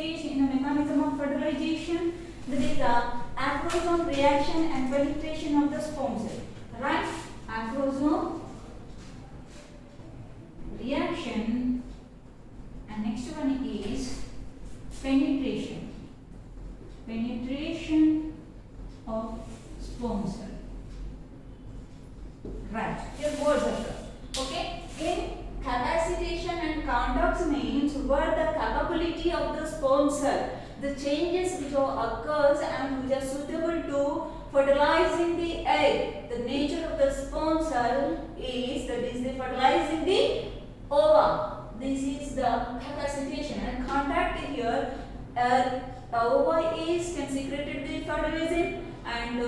stage in the mechanism of fertilization, that is the acrosome reaction and penetration of the sperm cell. Right? Acrosome reaction, and next one is penetration. Penetration of sperm cell. Right. Here words are there. Okay. In capacitation and conduct means what the capability of the sperm cell, the changes which occurs and which are suitable to fertilizing the egg. The nature of the sperm cell is that is the fertilizing the ova. This is the capacitation, and contact here. Ova is can secrete the fertilizer, and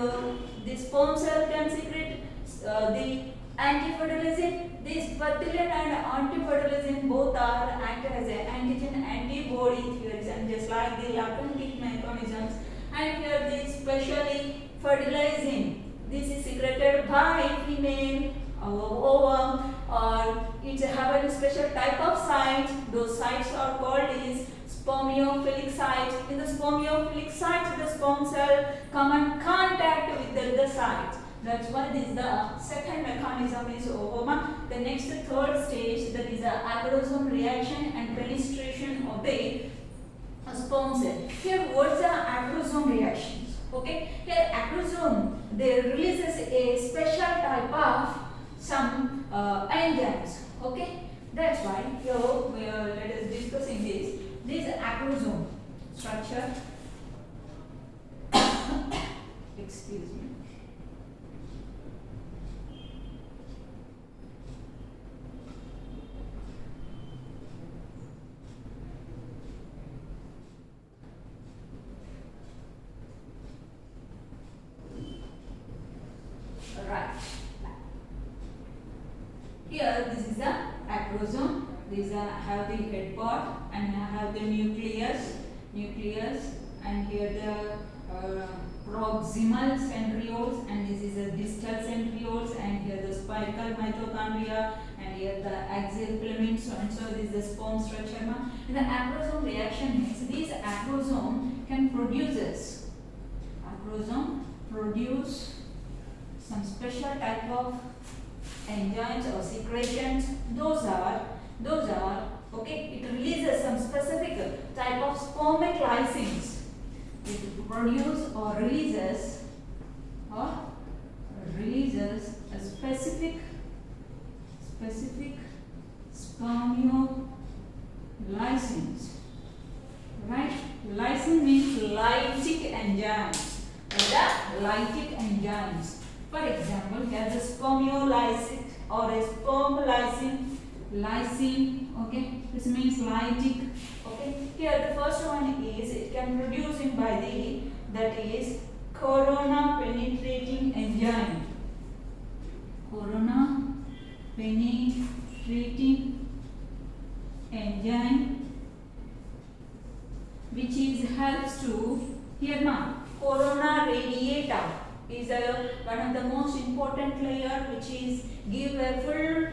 the sperm cell can secrete the anti-fertilizer. This fertilin and anti-fertilizer both are act as an antigen antibody theories, and just like the latent mechanisms. And here this specially fertilizing. This is secreted by female ovum, or it's having a special type of sites. Those sites are called is spermiophilic sites. In the spermiophilic sites, the sperm cell come and contact with the sites. That's why this is the second mechanism is ovum. The next third stage, that is the acrosome reaction and penetration of the sperm cell. Here what's the acrosome reactions? Okay, here acrosome, they releases a special type of some enzymes. Okay, that's why here let us discussing this. This acrosome structure. Excuse me. Right. Here this is the acrosome. These have the head part and have the nucleus, and here the proximal centrioles, and this is the distal centrioles, and here the spiral mitochondria, and here the axial filaments, and so this is the sperm structure. And the acrosome reaction means these acrosome can produce some special type of enzymes or secretions. Those are okay. It releases some specific type of spermic lysins. It produces or releases a specific spermolysins. Right? Lysin means lytic enzymes. The lytic enzymes. For example, here the spermolysate or a sperm lysine, okay, this means lytic. Okay, here the first one is it can produce in by the, that is corona penetrating enzyme. Corona penetrating enzyme, which is helps to here corona radiata is one of the most important layer, which is give a full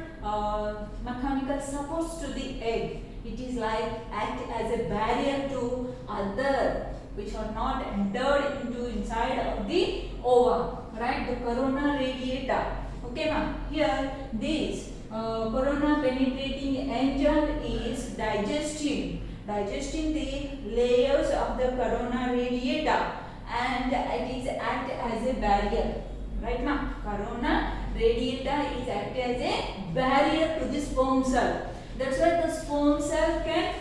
mechanical support to the egg. It is like act as a barrier to other which are not entered into inside of the ova, right? The corona radiata. Okay, ma'am. Here this corona penetrating enzyme is digesting the layers of the corona radiata, and it is act as a barrier, right ma'am? Corona radiata is act as a barrier to the sperm cell. That's why the sperm cell can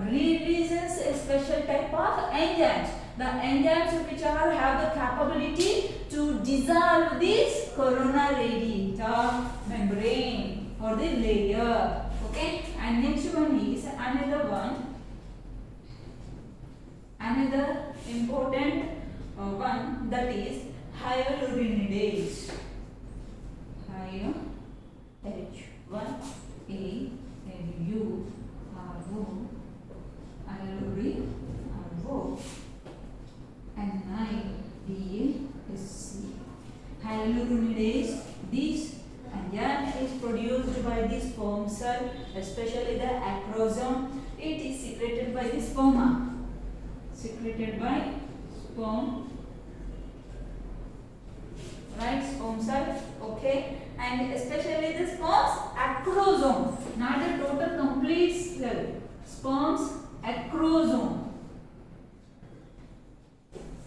releases a special type of enzymes. The enzymes which are have the capability to dissolve this corona radiata membrane or the layer. Okay, and next one is another important one, that is hyaluronidase. Hyaluronidase. This enzyme is produced by the sperm cell, especially the acrosome. It is secreted by the sperma. Secreted by sperm. Right, sperm cell. Okay, and especially the sperm's acrosome, not a total complete cell. Sperm's acrosome.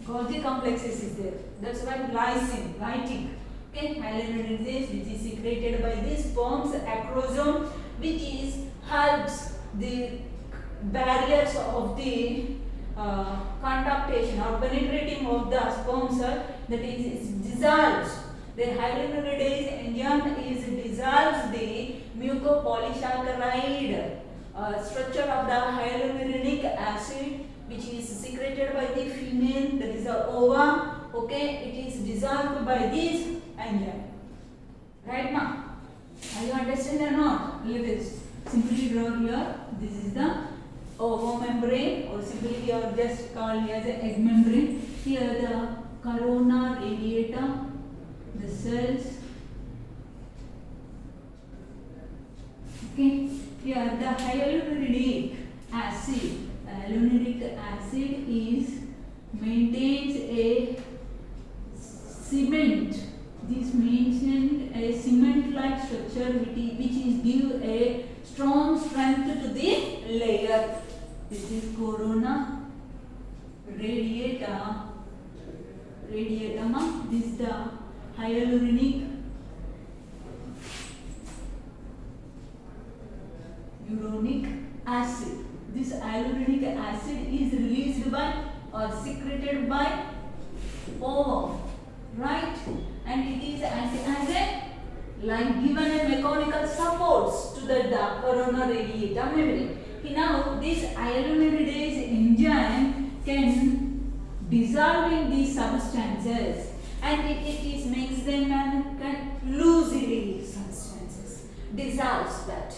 Golgi complexes is there. That's why lighting. Okay, hyaluronidase which is secreted by the sperm's acrosome, which is helps the barriers of the conductation or penetrating of the sperm cell, that is dissolves. The hyaluronidase enzyme is dissolves the mucopolysaccharide structure of the hyaluronic acid, which is secreted by the female, that is the ova. Okay, it is dissolved by this enzyme. Right now, are you understand or not? Let us simply draw here. This is the ovomembrane, or simply we are just called as an egg membrane. Here the corona radiata, the cells. Okay, here the hyaluronic acid. Hyaluronic acid is maintains a cement. This maintains a cement-like structure which is give a strong strength to the layer. This is corona radiata. This is the hyaluronic acid. This hyaluronic acid is released by or secreted by ovum, right? And it is acting as a like given a mechanical supports to the corona radiata membrane. Now this hyaluronidase enzyme can dissolve in these substances, and it is makes them can loosely substances, dissolves that,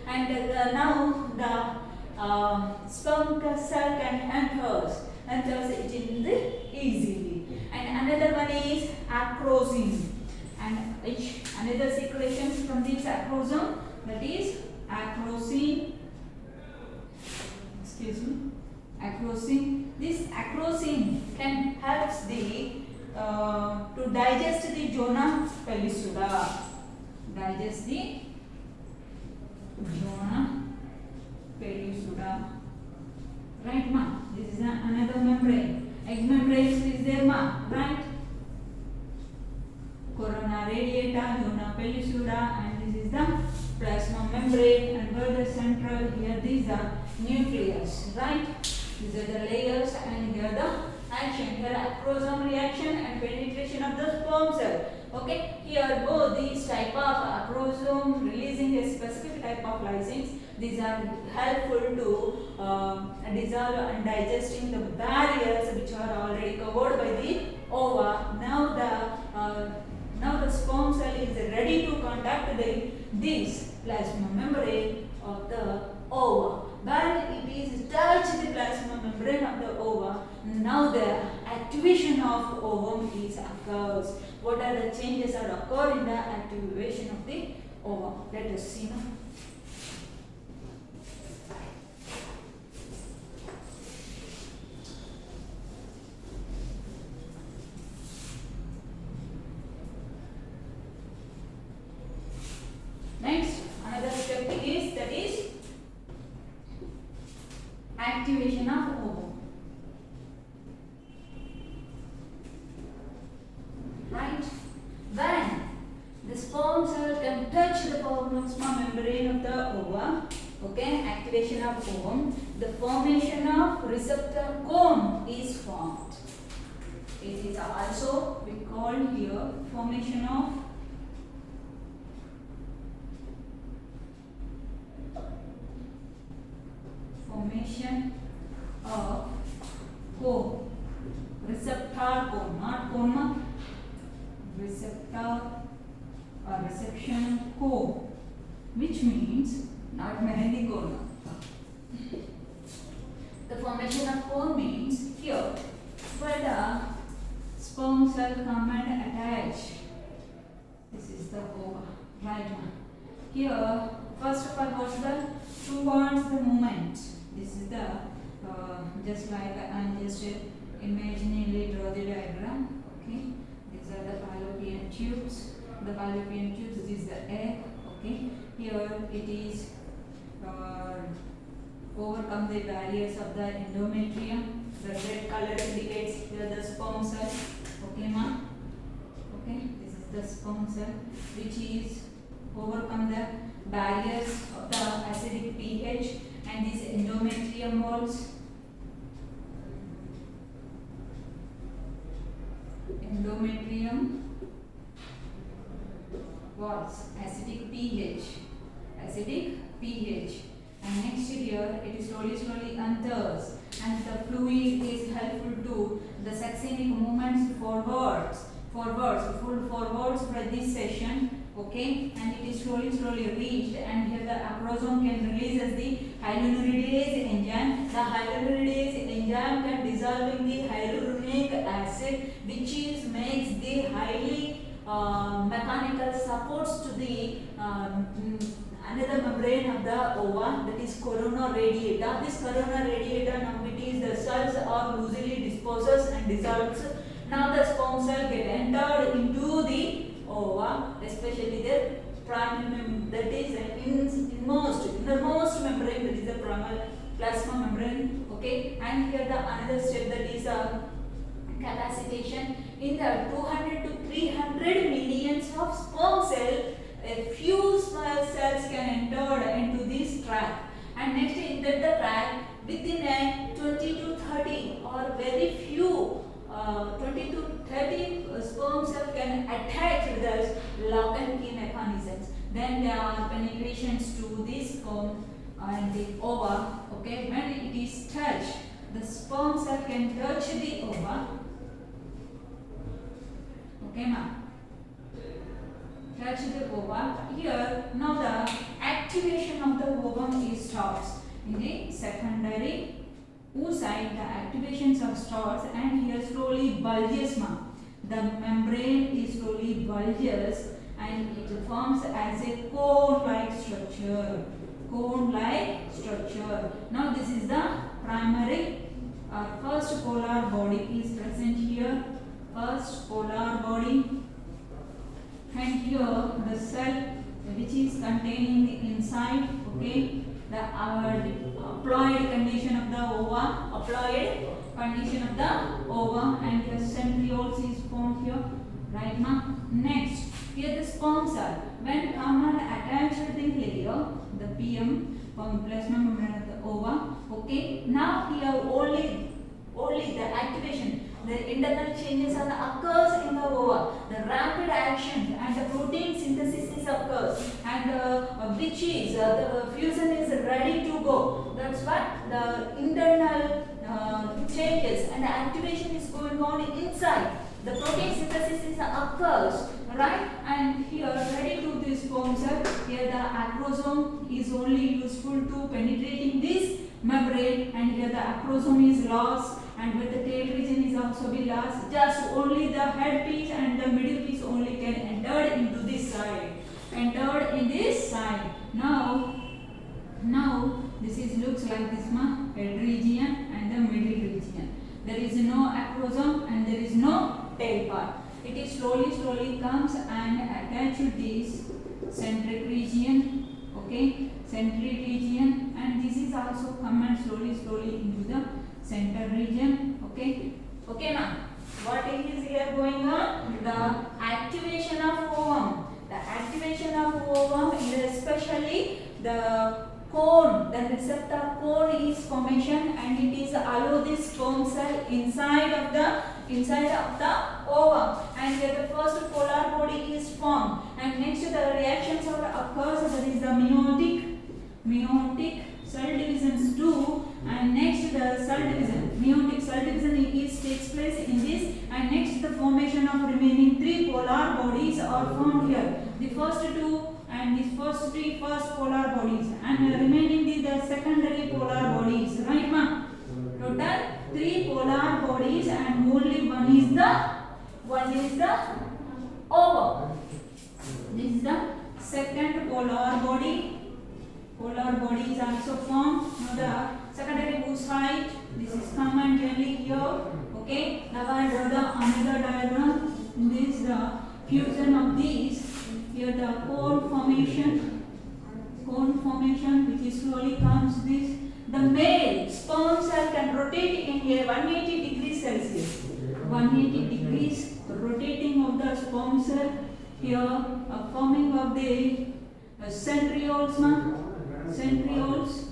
and now the sperm cell can enters it in the easily. And another one is acrosome, and another secretion from this acrosome, that is acrosine. Acrosine. This acrosine can helps the to digest the zona pellucida. Digest the zona pellucida. Right, ma? This is another membrane. Egg membrane is there, ma? Right? Corona radiata, zona pellucida, and this is the plasma membrane, and further central here these are nucleus, right? These are the layers, and here the action, here acrosome reaction and penetration of the sperm cell. Okay, here both these type of acrosome releasing a specific type of lysines. These are helpful to dissolve and digesting the barriers which are already covered by the ova. Now the sperm cell is ready to contact this plasma membrane of the ova. When it is touched the plasma membrane of the ova, now the activation of ovum is occurs. What are the changes that occur in the activation of the ovum? Let us see now. Next, another step is that is activation of ovum. Right? When the sperm cell can touch the plasma membrane of the ova, okay, activation of ovum, the formation of receptor cone is formed. It is also we call here formation of cone, receptor cone, not cone, receptor or reception cone, which means not mehendi cone. The formation of cone means here where the sperm cell come and attach. This is the ova, right now. Here, first of all, what's the towards the movement? This is the just like I'm just imaginarily draw the diagram. Okay, these are the fallopian tubes. The fallopian tubes, this is the egg. Okay, here it is overcome the barriers of the endometrium. The red color indicates here the sperm cell. Okay, ma. Okay, this is the sperm cell which is overcome the barriers of the acidic pH and these endometrium walls. Endometrium walls, acidic pH, and next here it is slowly enters, and the fluid is helpful to the successive movements forwards for this session. Okay, and it is slowly reached, and here the acrosome can release as the hyaluronidase enzyme. The hyaluronidase enzyme can dissolve in the hyaluronic acid, which is makes the highly mechanical supports to the another membrane of the ova, that is corona radiata. This corona radiata, now it is the cells are loosely disposes and dissolves. Now the sperm cell get entered into the ova, especially the primary, that is innermost membrane, that is the plasma membrane. Okay, and here the another step, that is capacitation. In the 200 to 300 millions of sperm cell, a few small cells can enter into this tract, and next in the tract within a 20 to 30 or very few 20 to 30 sperm cell can attach to the lock and key mechanisms. Then there are penetrations to this sperm and the ova. Okay, when it is touched, the sperm cell can touch the ova. Okay, ma'am. Touch the ova. Here now the activation of the ovum is starts in the secondary oocyte. The activations of starts, and here slowly bulges, ma. The membrane is slowly bulges, and it forms as a cone-like structure. Now this is the primary. First polar body is present here. First polar body. And here the cell which is containing the inside. Okay, the haploid condition of the ova, and the centrioles is formed here, right, ma? Next, here the sperm cell, when come and attach the layer, the PM, plasma membrane of the ova. Okay, now here only the activation, the internal changes occurs in the ova, the rapid action and the protein synthesis is occurs, and which is the fusion is ready to go. That's what the internal changes and the activation is going on inside. The protein synthesis is occurs, right? And here ready to this sperm cell. Here the acrosome is only useful to penetrating this membrane, and here the acrosome is lost, and with the tail region is also be lost. Just only the head piece and the middle piece only can enter into this side. Now this is looks like this, ma, head region and the middle region. There is no acrosome and there is no tail part. It is slowly comes and attach to this centric region. Okay, centric region, and this is also come and slowly into the center region. Okay, ma'am. What is here going on? The activation of ovum. The activation of ovum is especially the cone. The receptor cone is formation, and it is allow this sperm cell inside of the ovum, and here the first polar body is formed, and next the reactions occurs, that is the meiotic cell divisions too, and next the cell division, meiotic cell division takes place in this, and next the formation of remaining 3 polar bodies are formed here. The first 2 and these first 3 first polar bodies, and remaining is the secondary polar bodies, right, ma? Total 3 polar bodies, and only one is the ovum. This is the second polar body. Polar body is also formed. Now the second I draw the another diagram. This is the fusion of these. Here the cone formation which is slowly comes this. The male sperm cell can rotate in a 180 degrees Celsius. 180 degrees rotating of the sperm cell. Here a forming of the centrioles. Centrioles.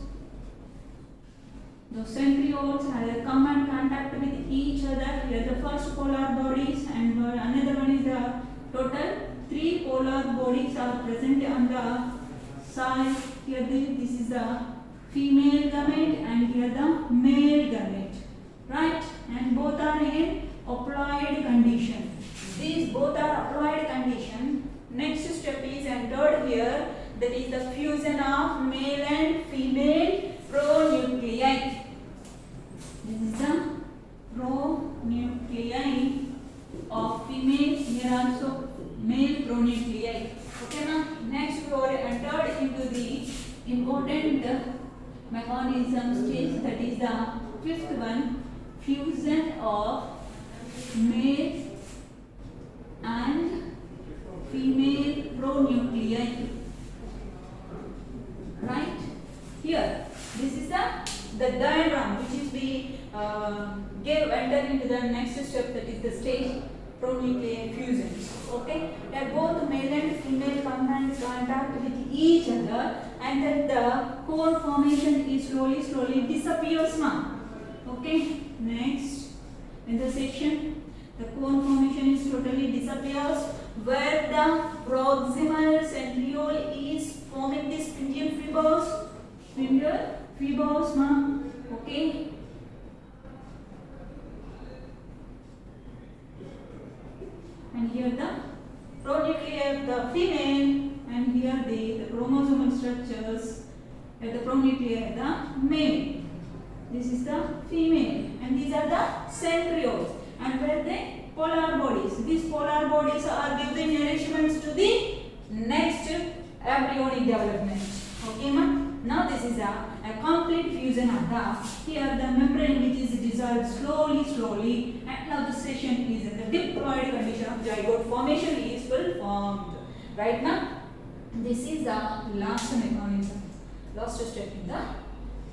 The centrioles come and contact with each other. Here the first polar bodies and another one is the total 3 polar bodies are present on the side. Here this is the female gamete and here the male gamete. Right? And both are in haploid condition. These both are haploid condition. Next step is entered here. That is the fusion of male and female pronuclei. This is the pronuclei of female. Here also male pronuclei. Okay, now next we are entered into the important mechanism stage. That is the fifth one, fusion of male and female pronuclei. Right? Here, this is the diagram which is we enter into the next step, that is the stage pronuclear fusions. Okay, that both male and female come and contact with each other, and then the core formation is slowly disappears now. Okay, next in the section, the cone formation is totally disappears, where the proximal centriole is forming the spindle fibers, okay. And here the pronuclei of the female, and here the chromosomal structures at the pronuclei of the male. This is the female, and these are the centrioles, and where the polar bodies. These polar bodies are giving nourishment to the next embryonic development. Okay, ma? Now this is a complete fusion of the, here the membrane which is dissolved slowly, and now the section is in the diploid condition of zygote formation is full formed. Right now, this is the last mechanism, last step in the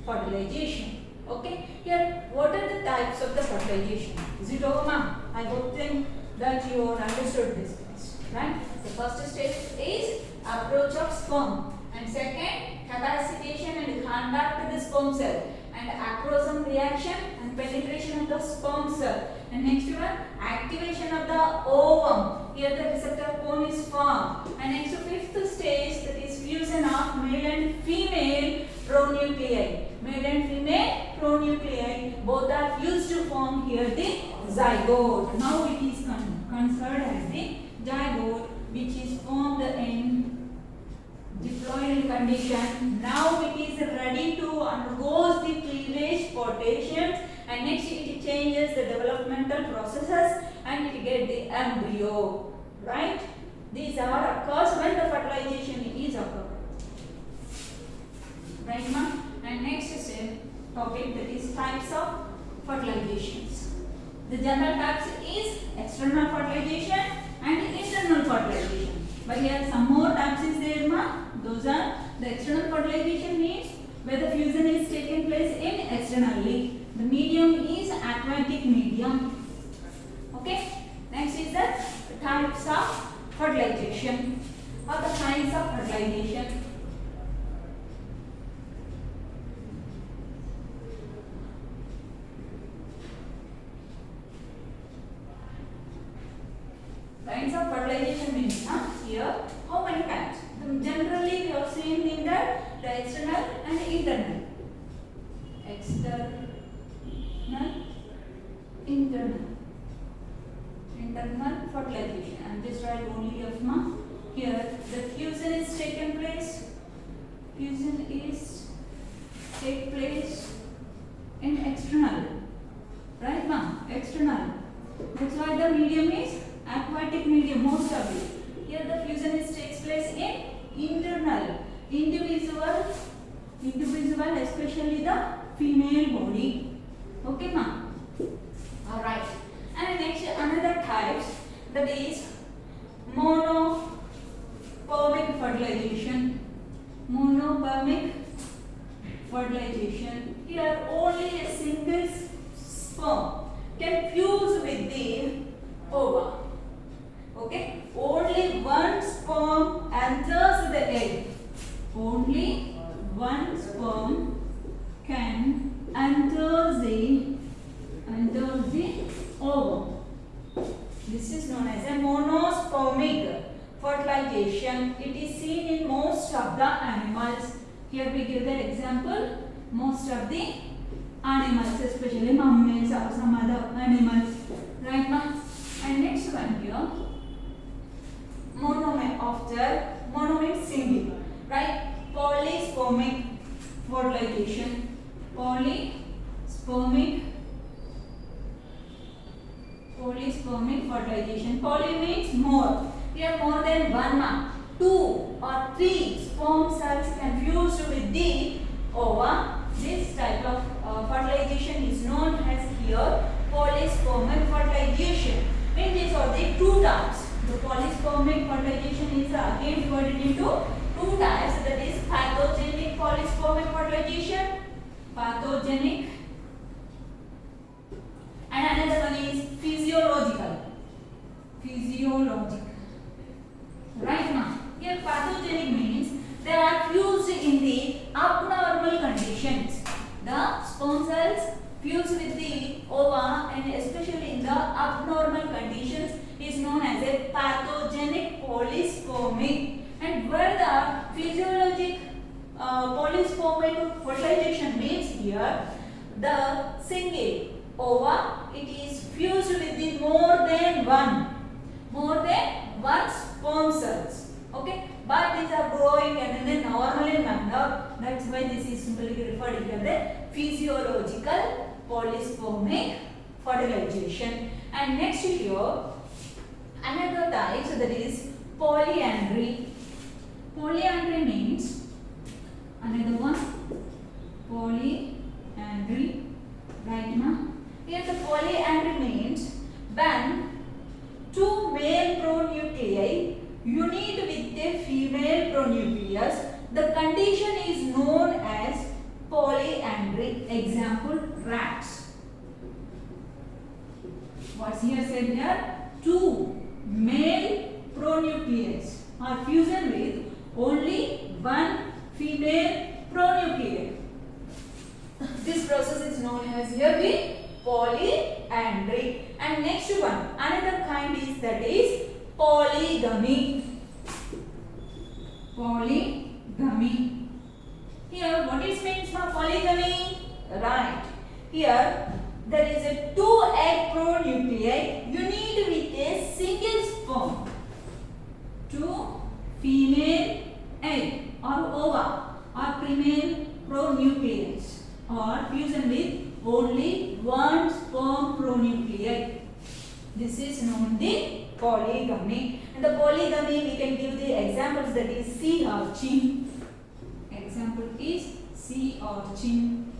fertilization. Okay, here what are the types of the fertilization? Is it over, ma'am? I hope then that you have understood this class, right? The first step is approach of sperm, and second, capacitation and contact with the sperm cell, and acrosome reaction and penetration of the sperm cell, and next one, activation of the ovum. Here the receptor cone is formed, and next fifth stage, that is fusion of male and female pronuclei. Male and female pronuclei both are fused to form here the zygote. Now it is considered as the zygote, which is formed in diploid condition. Now it is ready to undergo the cleavage potential, and next it changes the developmental processes and it get the embryo. Right? These are occurs when the fertilization is occurred. Right, ma'am? And next is a topic, that is types of fertilizations. The general types is external fertilization and internal fertilization. But here some more types is there, ma. Those are the external fertilization means where the fusion is taking place in externally. The medium is aquatic medium. Okay. Next is the types of fertilization or the kinds of fertilization. Kinds of fertilization means here how many kinds? Generally we have seen in that the external and internal. External, internal fertilization. And this right only of ma. Here the fusion is taken place. Fusion is take place in external. Right, ma? External. That's why the medium is aquatic medium, most of it. Here the fusion is takes place in internal, individual, especially the female body. Okay, ma? Alright. And next that is monopermic fertilization. Monopermic fertilization. Here only a single sperm can fuse with the ova. Okay, only one sperm enters the egg. Only one sperm can enter the ovum. This is known as a monospermic fertilization. It is seen in most of the animals. Here we give the example. Most of the animals, especially mammals or some other animals, right now. And next one here, monomer single, right? Polyspermic fertilization. Polyspermic fertilization. Poly means more. Here more than one, 2 or 3 sperm cells can fuse with the ova. This type of fertilization is known as here polyspermic fertilization. When these are the two types. The polyspermic fertilization is again divided into two types. That is pathogenic polyspermic fertilization. Pathogenic. And another one is physiological. Right now, here pathogenic means they are fused in the abnormal conditions. The sperm cells fuse with the ova, and especially in the abnormal conditions is known as a pathogenic polyspermic. And where the physiologic polyspermic fertilization means here the single ova, it is fused with the more than one sperm cells. Okay, but these are growing and in a normal manner. That's why this is simply referred here the physiological polyspermic fertilization. And next here another type, so that is polyandry. Polyandry means another one, polyandry, right now. Here the polyandry means when two male pronuclei unite with a female pronucleus, the condition is known as polyandry. Example, rats. What's here said here? Two male pronucleus are fusion with only one female pronucleus. This process is known as here the polyandry. And next one, another kind is that is polygamy. Polygamy. Here what is means for polygamy? Right. Here there is a two egg pronuclei unite with a single sperm. Two female egg or ova or female pronucleus or fusion with only one sperm pronuclei. This is known the polygamy. And the polygamy we can give the examples, that is sea urchin. Example is sea urchin,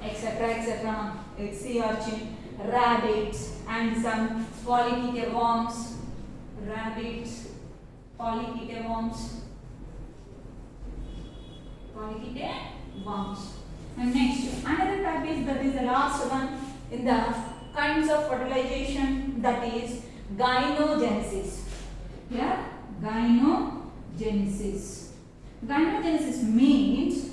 etc. Sea urchin, rabbits, and some polychaeta worms. Rabbits, polychaeta worms. And next, another type is, that is the last one in the kinds of fertilization, that is gynogenesis. Here, gynogenesis. Gynogenesis means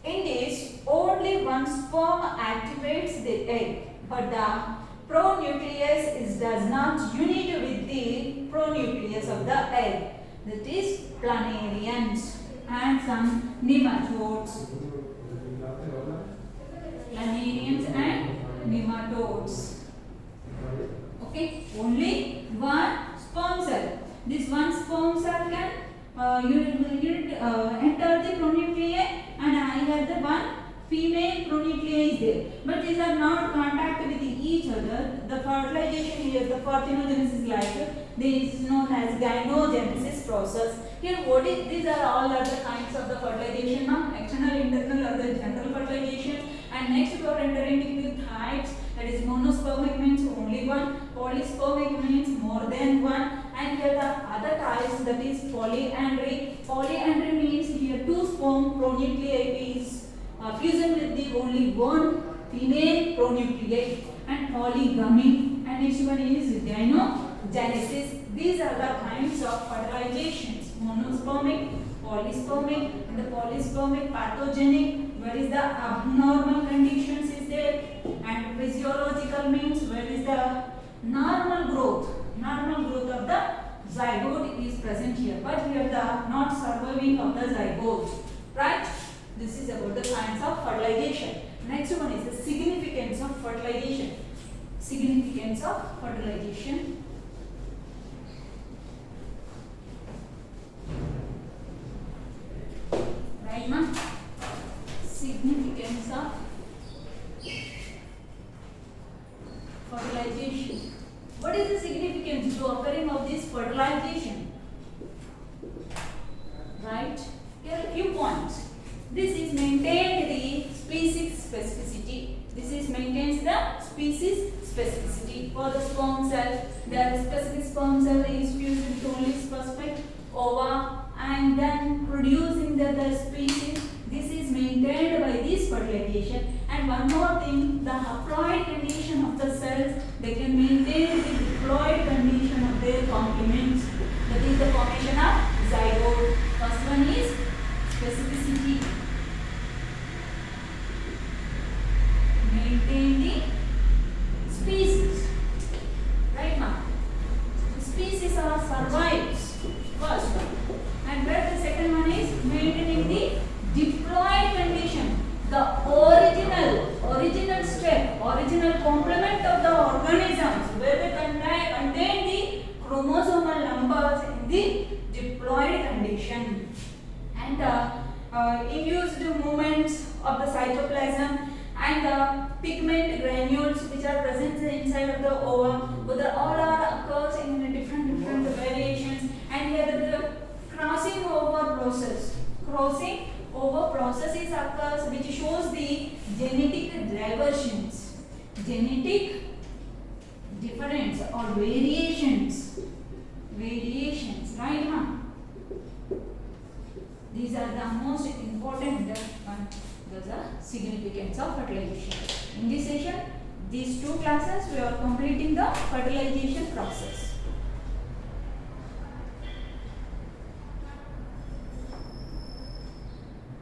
in this only one sperm activates the egg, but the pronucleus does not unite with the pronucleus of the egg. That is planarians and some nematodes. Planarians and nematodes. Okay, only one sperm cell. This one sperm cell can enter the pronuclei, and either the one female pronuclei is there, but these are not contact with each other. The fertilization here, the parthenogenesis, like this is known as gynogenesis process. Here what is, these are all other kinds of the fertilization now, external, internal, or the general fertilization. And next we are entering into types, that is monospermic means only form pronucleates fusion with the only one female pronucleate and polygamy, and next one is gynogenesis. These are the kinds of fertilizations: monospermic, polyspermic, and the polyspermic pathogenic. Where is the abnormal conditions is there, and physiological means where is the normal growth of the zygote is present here, but here the not surviving of the zygote, right? This is about the kinds of fertilization. Next one is the significance of fertilization. Significance of fertilization. Right, ma'am? Significance of fertilization. What is the significance to occurring of this fertilization? Right? Here are a few points. This is maintained the species specificity. This is maintains the species specificity for the sperm cell. The specific sperm cell is fused with only specific ova and then producing the species. This is maintained by this fertilization. And one more thing, the haploid condition of the cells, they can maintain the diploid condition of their complements. That is the formation of zygote. First one is specificity. Maintain the species. Right now, the species are survives. First one. And where the second one is maintaining the diploid condition. The original step, original complement of the organisms where they contain the chromosomal numbers in the diploid condition. And induced movements of the cytoplasm and the pigment granules which are present inside of the ova, whether all are occurs in different variations. And here the crossing over process. Crossing over processes occurs which shows the genetic diversions, genetic difference or variations, right, ma'am? These are the most important one. Those are significance of fertilization. In this session, these two classes we are completing the fertilization process.